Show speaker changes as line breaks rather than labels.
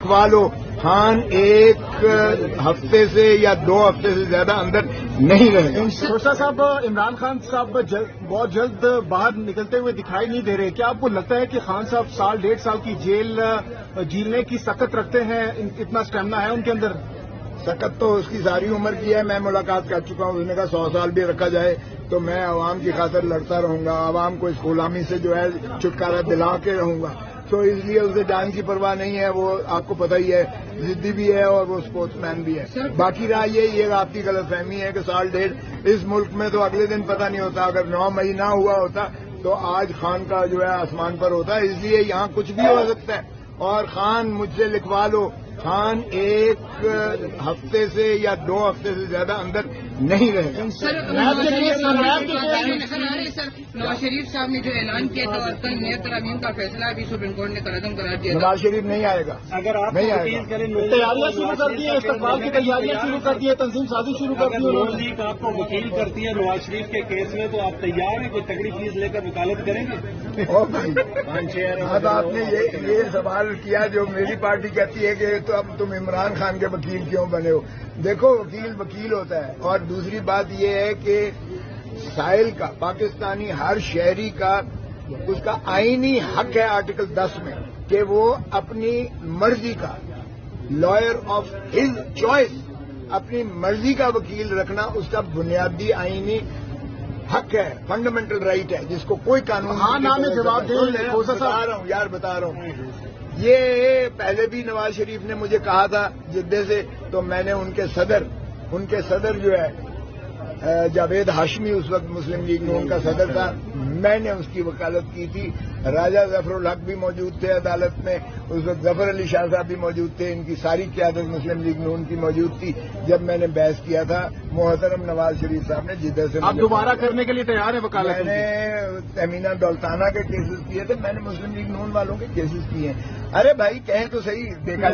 والو خان ایک ہفتے سے یا 2 ہفتے سے زیادہ اندر نہیں رہے.
کھوسا صاحب، عمران خان صاحب بہت جلد باہر نکلتے ہوئے دکھائی نہیں دے رہے. کیا آپ کو لگتا ہے کہ خان صاحب 1.5 سال کی جیل جیلنے کی سکت رکھتے ہیں؟ اتنا اسٹیمنا ہے ان کے اندر؟
سکت تو اس کی ساری عمر کی ہے. میں ملاقات کر چکا ہوں. اس نے کہا 100 سال بھی رکھا جائے تو میں عوام کی خاطر لڑتا رہوں گا، عوام کو اس غلامی سے جو ہے چھٹکارا دلا کے رہوں گا. تو اس لیے اسے جان کی پرواہ نہیں ہے. وہ آپ کو پتہ ہی ہے، ضدی بھی ہے اور وہ اسپورٹس مین بھی ہے. باقی رہا یہ آپ کی غلط فہمی ہے کہ 1.5 اس ملک میں تو اگلے دن پتہ نہیں ہوتا. اگر 9 مئی نہ ہوا ہوتا تو آج خان کا جو ہے آسمان پر ہوتا. اس لیے یہاں کچھ بھی ہو سکتا ہے. اور خان مجھ سے لکھوا لو، خان ایک ہفتے سے یا 2 ہفتے سے زیادہ اندر نہیں رہے گا.
نواز شریف صاحب نے جو اعلان کیا تھا اور کل میئر ترامیم کا فیصلہ بھی سپریم کورٹ نے قرار دیا.
نواز شریف نہیں آئے گا.
اگر آپ
نہیں آئے گا.
تیاریاں شروع کر دی ہیں، استقبال کی تیاریاں شروع کر دی ہے، تنظیم سازی شروع کر دی ہے.
نواز شریف آپ کو وکیل کرتی ہے نواز شریف کے کیس میں، تو آپ تیار ہیں؟ کوئی تگڑی چیز لے کر وکالت کریں گے؟
اب آپ نے یہ سوال کیا جو میری پارٹی کہتی ہے کہ تو اب تم عمران خان کے وکیل کیوں بنے ہو. دیکھو وکیل ہوتا ہے. اور دوسری بات یہ ہے کہ سائل کا، پاکستانی ہر شہری کا، اس کا آئینی حق ہے آرٹیکل 10 میں کہ وہ اپنی مرضی کا لائر آف ہز چوائس، اپنی مرضی کا وکیل رکھنا اس کا بنیادی آئینی حق ہے، فنڈامنٹل رائٹ ہے، جس کو کوئی قانون
جواب
بتا رہا ہوں. یہ پہلے بھی نواز شریف نے مجھے کہا تھا جدے سے، تو میں نے ان کے صدر جو ہے جاوید ہاشمی، اس وقت مسلم لیگ نون کا صدر تھا، میں نے اس کی وکالت کی تھی. راجہ ظفر الحق بھی موجود تھے عدالت میں، اس وقت ظفر علی شاہ صاحب بھی موجود تھے. ان کی ساری قیادت مسلم لیگ نون کی موجود تھی جب میں نے بحث کیا تھا. محترم نواز شریف صاحب نے جدہ سے
آپ دوبارہ کرنے کے لیے تیار ہیں وکالت؟
میں نے تہمینہ دولتانہ کے کیسز کیے تھے، میں نے مسلم لیگ نون والوں کے کیسز کیے ہیں. ارے بھائی کہیں تو صحیح، دیکھا